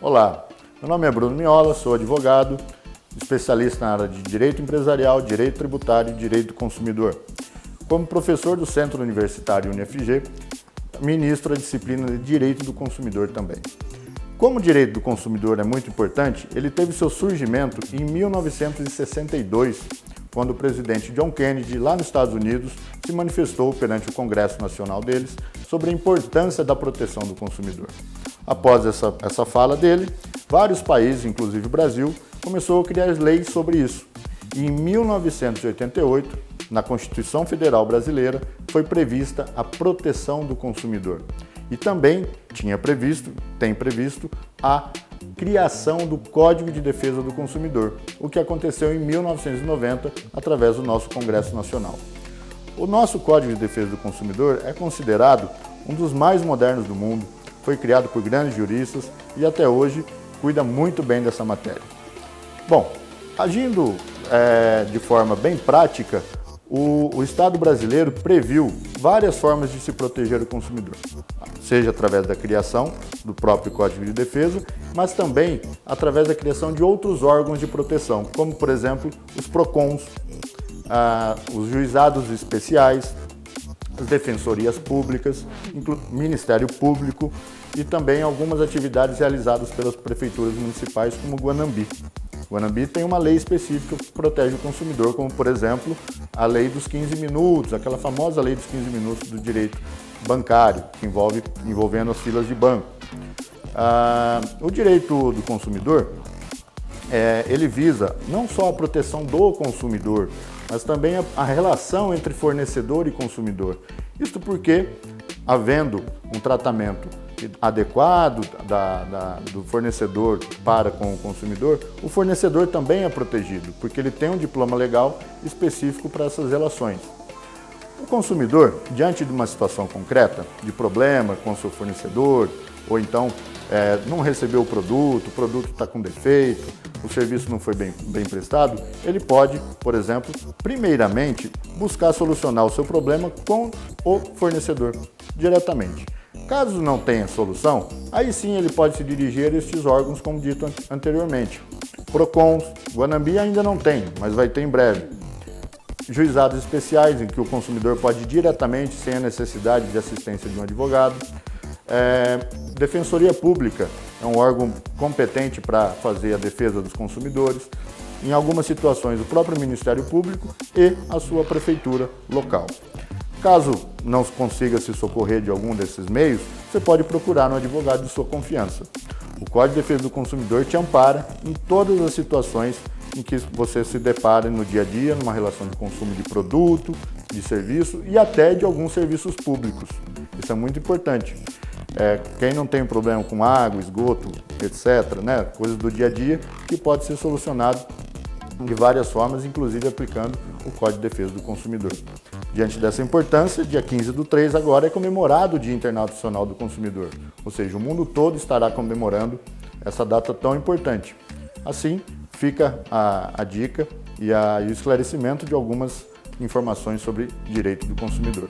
Olá, meu nome é Bruno Miola, sou advogado, especialista na área de Direito Empresarial, Direito Tributário e Direito do Consumidor. Como professor do Centro Universitário UniFG, ministro a disciplina de Direito do Consumidor também. Como o direito do consumidor é muito importante, ele teve seu surgimento em 1962, quando o presidente John Kennedy, lá nos Estados Unidos, se manifestou perante o Congresso Nacional deles sobre a importância da proteção do consumidor. Após essa fala dele, vários países, inclusive o Brasil, começou a criar leis sobre isso. E em 1988, na Constituição Federal Brasileira, foi prevista a proteção do consumidor. E também tem previsto a criação do Código de Defesa do Consumidor, o que aconteceu em 1990 através do nosso Congresso Nacional. O nosso Código de Defesa do Consumidor é considerado um dos mais modernos do mundo, foi criado por grandes juristas e até hoje cuida muito bem dessa matéria. Bom, agindo de forma bem prática, o Estado brasileiro previu várias formas de se proteger o consumidor, seja através da criação do próprio Código de Defesa, mas também através da criação de outros órgãos de proteção, como, por exemplo, os PROCONs, os juizados especiais, as defensorias públicas, Ministério Público e também algumas atividades realizadas pelas prefeituras municipais, como o Guanambi. O Guanambi tem uma lei específica que protege o consumidor, como, por exemplo, a lei dos 15 minutos, aquela famosa lei dos 15 minutos do direito bancário, que envolvendo as filas de banco. O direito do consumidor, ele visa não só a proteção do consumidor, mas também a relação entre fornecedor e consumidor. Isto porque, havendo um tratamento adequado do fornecedor para com o consumidor, o fornecedor também é protegido, porque ele tem um diploma legal específico para essas relações. O consumidor, diante de uma situação concreta, de problema com o seu fornecedor, ou então não recebeu o produto está com defeito, o serviço não foi bem prestado, ele pode, por exemplo, primeiramente buscar solucionar o seu problema com o fornecedor diretamente. Caso não tenha solução, aí sim ele pode se dirigir a estes órgãos, como dito anteriormente. PROCONs, Guanambi ainda não tem, mas vai ter em breve. Juizados especiais, em que o consumidor pode ir diretamente, sem a necessidade de assistência de um advogado. Defensoria Pública é um órgão competente para fazer a defesa dos consumidores. Em algumas situações, o próprio Ministério Público e a sua prefeitura local. Caso não consiga se socorrer de algum desses meios, você pode procurar um advogado de sua confiança. O Código de Defesa do Consumidor te ampara em todas as situações em que você se depara no dia a dia, numa relação de consumo de produto, de serviço e até de alguns serviços públicos. Isso é muito importante. Quem não tem problema com água, esgoto, etc., coisas do dia a dia, que pode ser solucionado de várias formas, inclusive aplicando o Código de Defesa do Consumidor. Diante dessa importância, dia 15/3 agora é comemorado o Dia Internacional do Consumidor, ou seja, o mundo todo estará comemorando essa data tão importante. Assim, fica a dica e o esclarecimento de algumas informações sobre direito do consumidor.